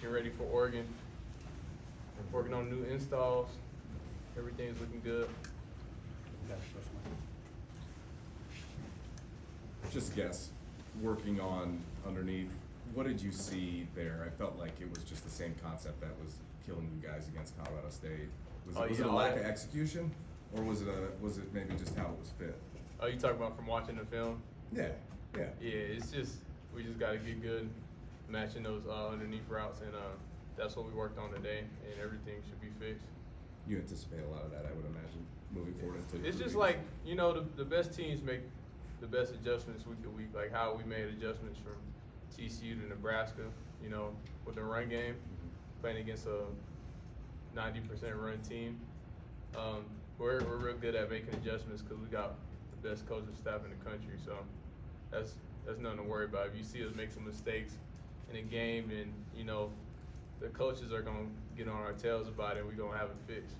getting ready for Oregon. Working on new installs. Everything's looking good. Just guess, working on underneath, what did you see there? I felt like it was just the same concept that was killing you guys against Colorado State. Was it a lack of execution, or was it maybe just how it was fit? Oh, you talking about from watching the film? Yeah. Yeah, it's just we just got to get good matching those underneath routes, and that's what we worked on today, and everything should be fixed. You anticipate a lot of that, I would imagine, moving forward into. It's just like, you know, the best teams make the best adjustments week to week, like how we made adjustments from TCU to Nebraska, you know, with the run game, playing against a 90% run team. We're real good at making adjustments because we got the best coaching staff in the country, so that's nothing to worry about. If you see us make some mistakes in a game, and you know the coaches are gonna get on our tails about it, and we're gonna have it fixed.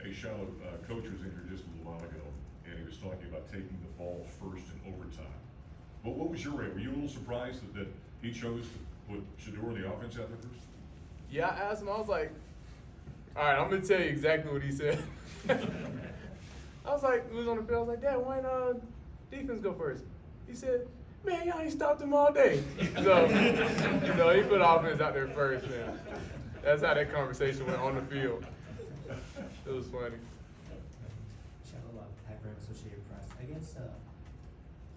Hey, Shilo, Coach was introduced a little while ago, and he was talking about taking the ball first in overtime. But what was your rate? Were you a little surprised that he chose to put Shedeur in the offense out there first? Yeah, I asked him. I was like, "All right, I'm gonna tell you exactly what he said." I was like, he was on the field. I was like, "Dad, why not defense go first?" He said, "Man, y'all ain't stopped him all day." So, you know, he put offense out there first, man. That's how that conversation went on the field. It was funny. Shilo, Hackman, Associated Press. I guess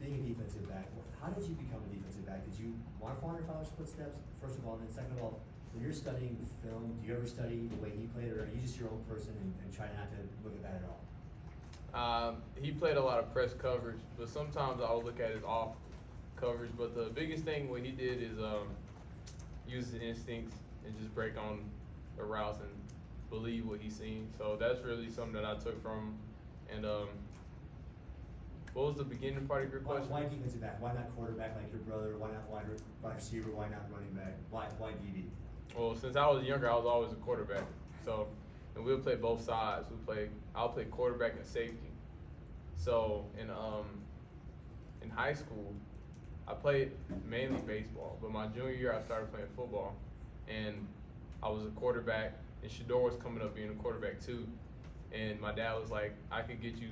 being a defensive back, how did you become a defensive back? Did you want to follow your father's footsteps, first of all, and then second of all, when you're studying film, do you ever study the way he played, or are you just your own person and try not to look at that at all? He played a lot of press coverage, but sometimes I'll look at his off coverage. But the biggest thing what he did is use his instincts and just break on the routes and believe what he's seen. So that's really something that I took from him. And what was the beginning part of your question? Why defensive back? Why not quarterback like your brother? Why not wide receiver? Why not running back? Why DB? Well, since I was younger, I was always a quarterback. So, and we'll play both sides. I'll play quarterback and safety. So in high school, I played mainly baseball, but my junior year I started playing football, and I was a quarterback, and Shedeur was coming up being a quarterback too. And my dad was like, "I could get you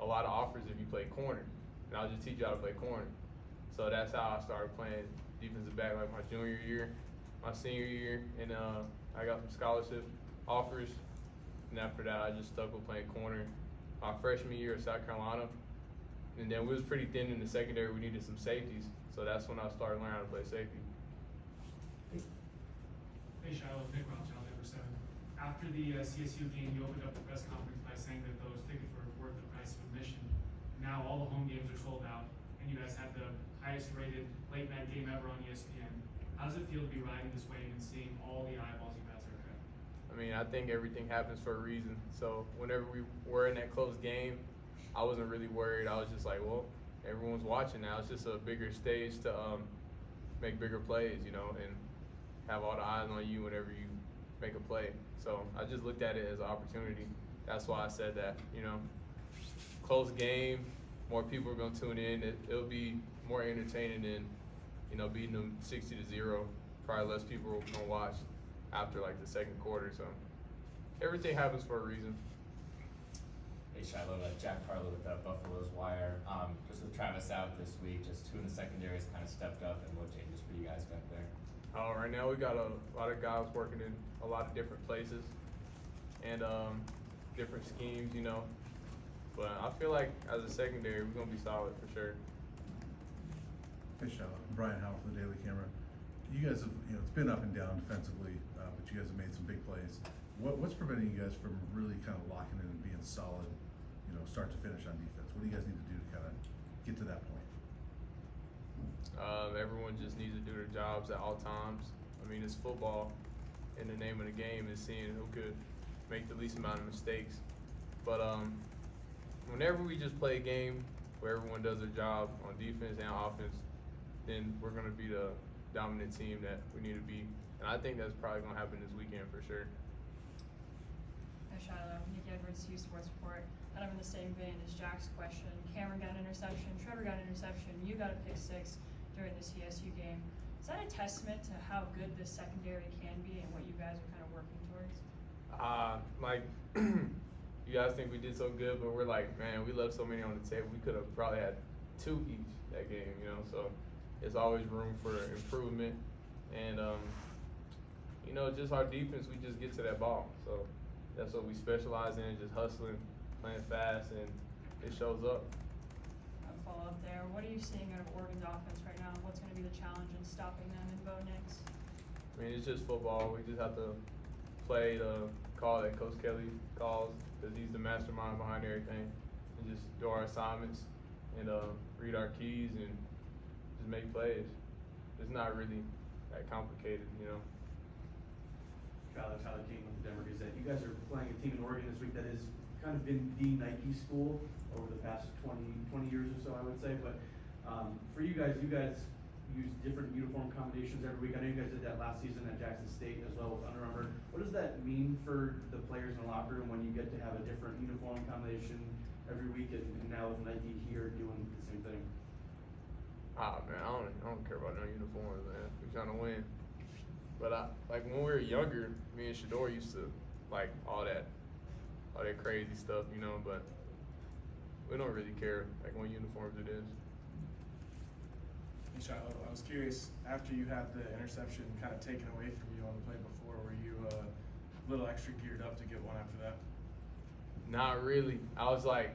a lot of offers if you play corner, and I'll just teach you how to play corner." So that's how I started playing defensive back, like my junior year, my senior year, and I got some scholarship offers. And after that, I just stuck with playing corner. My freshman year at South Carolina, and then we was pretty thin in the secondary. We needed some safeties, so that's when I started learning how to play safety. Hey, Shilo, Nick Roth, Channel Number 7. After the CSU game, you opened up the press conference by saying that those tickets were worth the price of admission. Now all the home games are sold out, and you guys have the highest rated late night game ever on ESPN. How does it feel to be riding this wave and seeing all the eyeballs you guys are getting? I mean, I think everything happens for a reason. So whenever we were in that close game, I wasn't really worried. I was just like, well, everyone's watching now. It's just a bigger stage to make bigger plays, you know, and have all the eyes on you whenever you make a play. So I just looked at it as an opportunity. That's why I said that, you know. Close game, more people are going to tune in. It'll be more entertaining than, you know, beating them 60-0. Probably less people are going to watch after like the second quarter. So everything happens for a reason. Hey Shilo, Jack Carlo with Buffalo's Wire. Just with Travis out this week, just who in the secondary has kind of stepped up, and what changes for you guys back there? Right now we got a lot of guys working in a lot of different places and different schemes, you know. But I feel like as a secondary, we're gonna be solid for sure. Hey Shilo, Brian Howell from the Daily Camera. You guys have, you know, it's been up and down defensively, but you guys have made some big plays. What's preventing you guys from really kind of locking in and being solid, you know, start to finish on defense? What do you guys need to do to kind of get to that point? Everyone just needs to do their jobs at all times. I mean, it's football, and the name of the game is seeing who could make the least amount of mistakes. But whenever we just play a game where everyone does their job on defense and offense, then we're going to be the dominant team that we need to be. And I think that's probably going to happen this weekend for sure. Hi, Shilo. Nikki Edwards, Hughes Sports Report. And I'm in the same vein as Jack's question. Cameron got an interception. Trevor got an interception. You got a pick six during the CSU game. that a testament to how good this secondary can be and what you guys are kind of working towards? Like, you guys think we did so good, but we're like, man, we left so many on the table. We could have probably had 2 each that game, you know. So there's always room for improvement, and you know, just our defense, we just get to that ball. So that's what we specialize in, just hustling, playing fast, and it shows up. I'll follow up there. What are you seeing out of Oregon's offense right now? What's going to be the challenge in stopping them in Bo Nix? I mean, it's just football. We just have to play the call that Coach Kelly calls, because he's the mastermind behind everything, and just do our assignments and read our keys and just make plays. It's not really that complicated, you know. Tyler King with the Denver Gazette. You guys are playing a team in Oregon this week that has kind of been the Nike school over the past 20 years or so, I would say. But for you guys use different uniform combinations every week. I know you guys did that last season at Jackson State as well with Under Armour. What does that mean for the players in the locker room when you get to have a different uniform combination every week, and now with Nike here doing the same thing? Man, I don't care about no uniforms, man. We're trying to win. But like when we were younger, me and Shador used to like all that crazy stuff, you know. But we don't really care like what uniforms it is. Hey, Shilo, I was curious, after you had the interception kind of taken away from you on the play before, were you a little extra geared up to get one after that? Not really. I was like,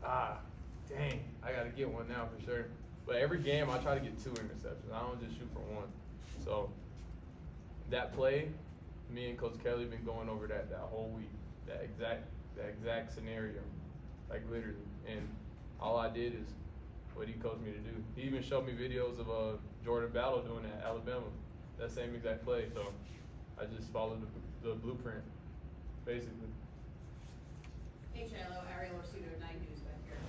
dang, I got to get one now for sure. But every game I try to get 2 interceptions. I don't just shoot for 1. So that play, me and Coach Kelly been going over that whole week, that exact scenario, like literally. And all I did is what he coached me to do. He even showed me videos of Jordan Battle doing that at Alabama, that same exact play. So I just followed the blueprint, basically. Hey Shilo, Ariel Orsuto, 9 News back here.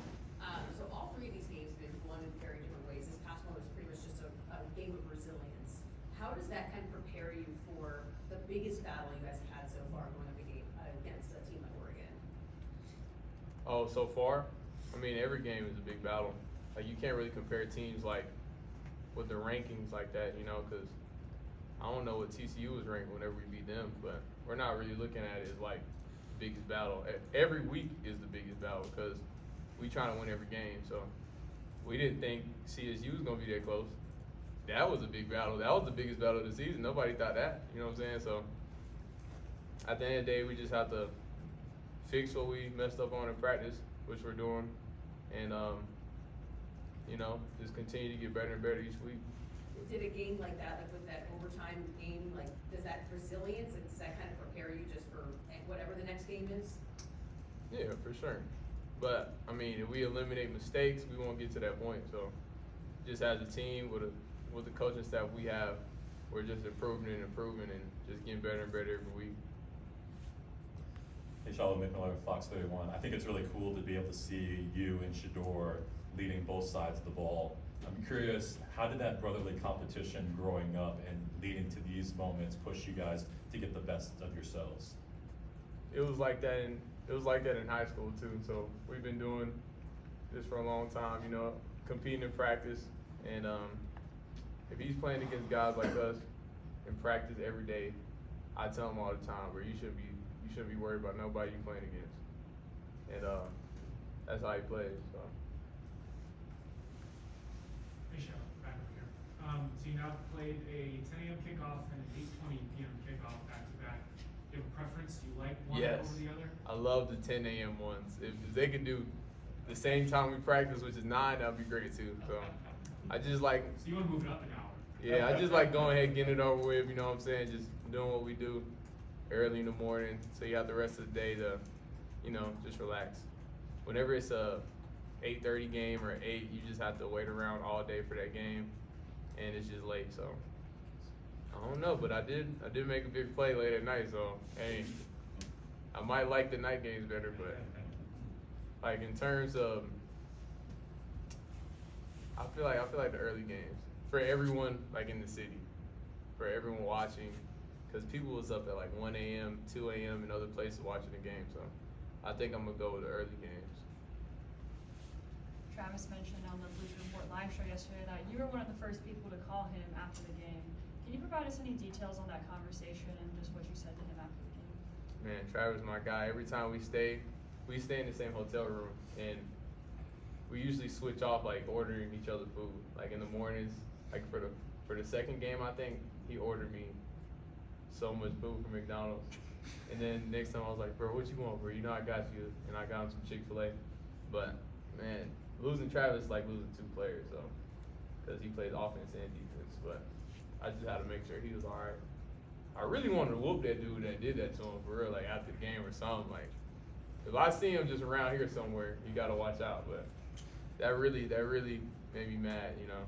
So all 3 of these games have been won in very different ways. This past one was pretty much just a game of resilience. How does that kind of prepare you for the biggest battle you guys have had so far going up against a team like Oregon? Oh, so far? I mean, every game is a big battle. Like, you can't really compare teams, like, with the rankings like that, you know, because I don't know what TCU was ranked whenever we beat them, but we're not really looking at it as, like, the biggest battle. Every week is the biggest battle because we trying to win every game, so we didn't think CSU was going to be that close. That was a big battle. That was the biggest battle of the season. Nobody thought that, you know what I'm saying? So at the end of the day, we just have to fix what we messed up on in practice, which we're doing, and you know, just continue to get better and better each week. Did a game like that, like with that overtime game, like does that resilience and does that kind of prepare you just for whatever the next game is? Yeah, for sure. But I mean, if we eliminate mistakes, we won't get to that point. So just as a team with the coaching staff we have, we're just improving and just getting better and better every week. Hey, Shilo, Mick Miller, Fox 31. I think it's really cool to be able to see you and Shador leading both sides of the ball. I'm curious, how did that brotherly competition growing up and leading to these moments push you guys to get the best of yourselves? It was like that in high school too. So we've been doing this for a long time, you know, competing in practice, and if he's playing against guys like us in practice every day, I tell him all the time, bro, you shouldn't be worried about nobody you playing against, and that's how he plays. So. Hey Shilo, back up here. So you now played a 10 a.m. kickoff and an 8:20 p.m. kickoff back to back. Do you have a preference? Do you like one Yes. over the other? I love the 10 a.m. ones. If they could do the same time we practice, which is 9, that'd be great too. So I just like. So you want to move it up an hour? Yeah, I just like going ahead, getting it over with. You know what I'm saying? Just doing what we do early in the morning, so you have the rest of the day to, you know, just relax. Whenever it's a 8:30 game or 8, you just have to wait around all day for that game, and it's just late. So I don't know, but I did make a big play late at night. So hey, I might like the night games better, but like in terms of, I feel like the early games for everyone, like in the city, for everyone watching, because people was up at like 1 a.m., 2 a.m. in other places watching the game. So I think I'm gonna go with the early games. Travis mentioned on the Bleacher Report live show yesterday that you were one of the first people to call him after the game. Can you provide us any details on that conversation and just what you said to him after the game? Man, Travis, my guy. Every time we stay in the same hotel room, and we usually switch off like ordering each other food. Like in the mornings, like for the second game, I think he ordered me so much food from McDonald's. And then next time I was like, bro, what you want, bro? You know I got you. And I got him some Chick-fil-A. But man, losing Travis is like losing two players, so because he plays offense and defense. But I just had to make sure he was all right. I really wanted to whoop that dude that did that to him for real, like after the game or something. Like if I see him just around here somewhere, you gotta watch out. But that really made me mad, you know,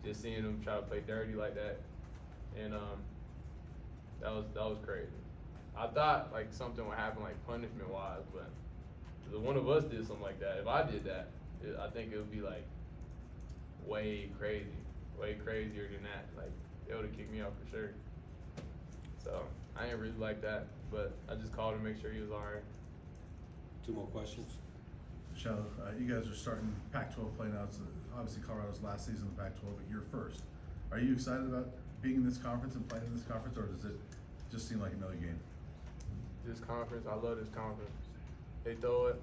just seeing him try to play dirty like that. And that was crazy. I thought like something would happen like punishment wise, but the one of us did something like that. If I did that, I think it would be like way crazier than that. Like it would have kicked me out for sure. So I didn't really like that, but I just called to make sure he was all right. 2 more questions. Shilo, you guys are starting Pac-12 play now. It's obviously Colorado's last season in the Pac-12, but you're first. Are you excited about being in this conference and playing in this conference, or does it just seem like another game? This conference, I love this conference. They throw it,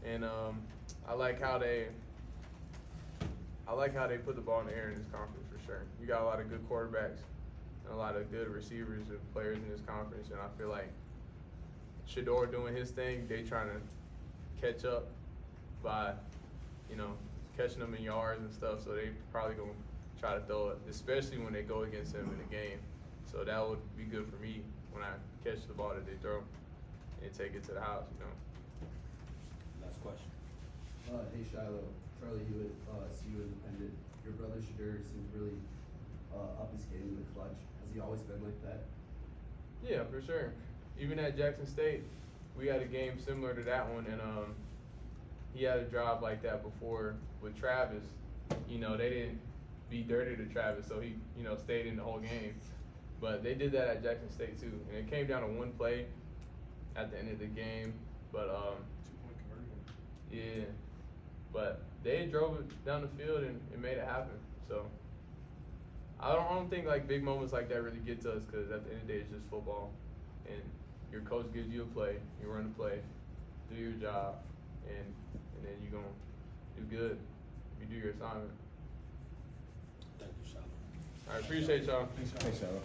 and I like how they put the ball in the air in this conference for sure. You got a lot of good quarterbacks and a lot of good receivers and players in this conference, and I feel like Shador doing his thing, they trying to catch up by, you know, catching them in yards and stuff, so they probably gonna try to throw it, especially when they go against him in the game. So that would be good for me when I catch the ball that they throw and take it to the house, you know. Last question. Hey Shilo, Charlie Hewitt, CU Independent. Your brother Shador seems really up his game in the clutch. Has he always been like that? Yeah, for sure. Even at Jackson State, we had a game similar to that one, and he had a drive like that before with Travis. You know, they didn't be dirty to Travis, so he, you know, stayed in the whole game. But they did that at Jackson State too, and it came down to one play at the end of the game. But 2-point conversion. yeah, but they drove it down the field and it made it happen. So I don't think like big moments like that really get to us, because at the end of the day it's just football, and your coach gives you a play, you run the play, do your job, and then you're gonna do good if you do your assignment. Thank you, Shilo. I appreciate y'all. Thanks, Shilo.